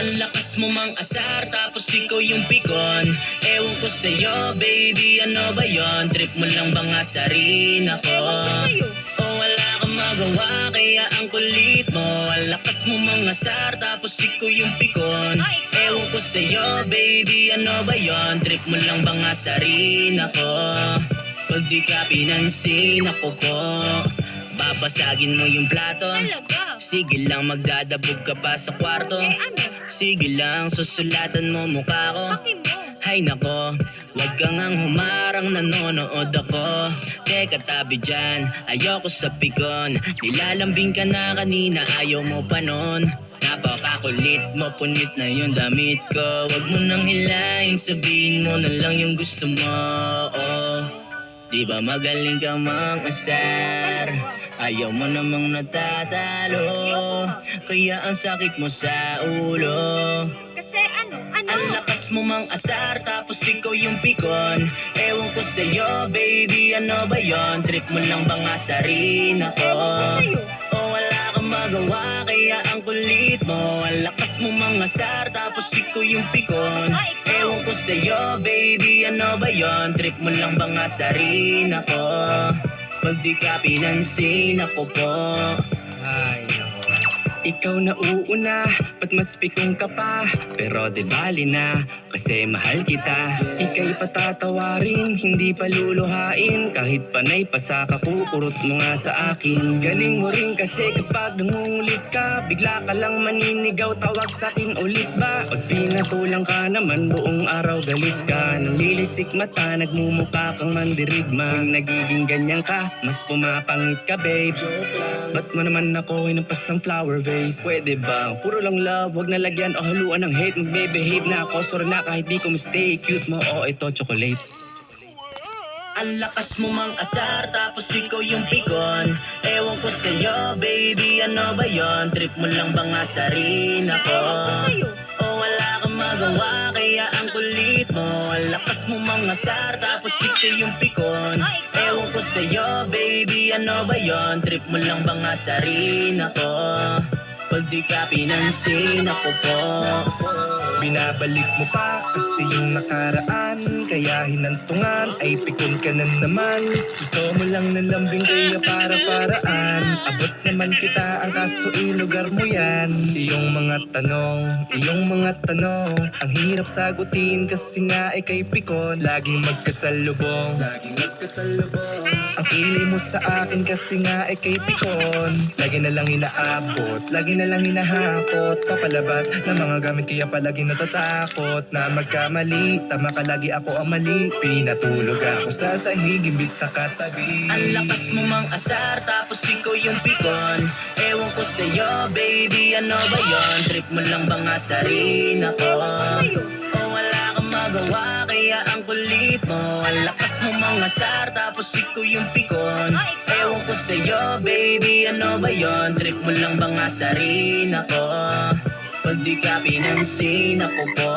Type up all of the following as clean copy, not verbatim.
Ang lakas mo mang asar, tapos ikaw yung pikon. Ewan ko sa'yo, baby, ano ba yon? Trip mo lang ba nga sa rin ako? Ewan ko sa'yo. O wala kang magawa, kaya ang kulit mo. Ang lakas mo mang asar, tapos ikaw yung pikon. Ewan ko sa'yo, baby, ano ba yon? Trip mo lang ba nga sa rin ako? Pag di ka pinansin, ako po babasagin mo yung plato. Talaga? Sige lang, magdadabog ka pa sa kwarto. Ano? Sige lang, susulatan mo mukha ko. Paki mo. Hay nako, wag kang ang humarang, nanonood ako. Teka tabi dyan, ayoko sa pikon. Nilalambing ka na kanina, ayaw mo pa nun. Napakakulit mo, punit na yung damit ko. Wag mo nang hilahin, sabihin mo na lang yung gusto mo. Oh, di ba magaling ka mang asar? Ayaw mo namang natatalo, kaya ang sakit mo sa ulo. Kasi ano? Ang lakas mo mang asar, tapos ikaw yung pikon. Ewan ko sa'yo, baby, ano ba yon? Trip mo lang ba nga sa rin ako? Ewan ko sa'yo. O wala kang magawa, kaya ang kulit mo. Ang lakas mo mang asar, tapos ikaw yung pikon. Ewan ko sa'yo, baby, ano ba yon? Trip mo lang ba nga sa rin ako? Pag di ka pinansin, ako po. Ay, ikaw na uuna, ba't mas pikong ka pa? Pero di bali na, kasi mahal kita. Ika'y patatawarin, hindi pa luluhain. Kahit panay pa sa kakukurot mo nga sa akin. Galing mo rin kasi kapag nangungulit ka, bigla ka lang maninigaw, tawag sa'kin ulit ba? Pag pinatulang ka naman, buong araw galit ka. Nanlilisik mata, nagmumukha kang mandirigma. Kung nagiging ganyan ka, mas pumapangit ka babe. Ba't mo naman ako hinampas ng flower vase? Pwede ba? Puro lang love, wag na lagyan o haluan ng hate. Magbe-behave na ako, sorry na kahit di ko mistake. Cute mo, oh ito chocolate. Ang lakas mo mang asar, tapos ikaw yung pikon. Ewan ko sa'yo, baby, ano ba yon? Trip mo lang ba nga sa rin ako? Ewan ko sa'yo. O wala kang magawa, kaya ang kulit mo. Ang lakas mo mang asar, tapos ikaw yung pikon. Ewan ko sa'yo, baby, ano ba yon? Trip mo lang ba nga sa rin ako? Pag di ka pinansin, ako po. Binabalik mo pa kasi yung nakaraan, kaya hinantungan ay pikon ka na naman. Gusto mo lang ng lambing kaya para-paraan. Abot naman kita, ang kaso ilugar mo yan. Iyong mga tanong, ang hirap sagutin kasi nga ay kay pikon. Laging magkasalubong, ang kilig mo sa akin kasi nga ay kay pikon. Lagi na lang inaabot, lagi na lang hinahakot. Papalabas ng mga gamit kaya palagi natatakot na magkamali. Tama ka, lagi ako ang mali. Pinatulog ako sa sahig imbis na katabi. Ang lakas mo mang asar, tapos ikaw yung pikon. Ewan ko sa'yo, baby, ano ba yon? Trip mo lang ba nga sa rin ako? O wala kang magawa, kaya ang kulit mo. Ang lakas mo mang asar, tapos ikaw yung pikon. Ewan ko sa'yo, baby, ano ba yon? Trip mo lang ba nga sa rin ako? Pag di ka pinansin, ako po.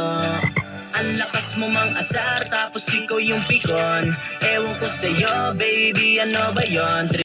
Ang lakas mo mang asar, tapos ikaw yung pikon. Ewan ko sa'yo, baby, ano ba yon?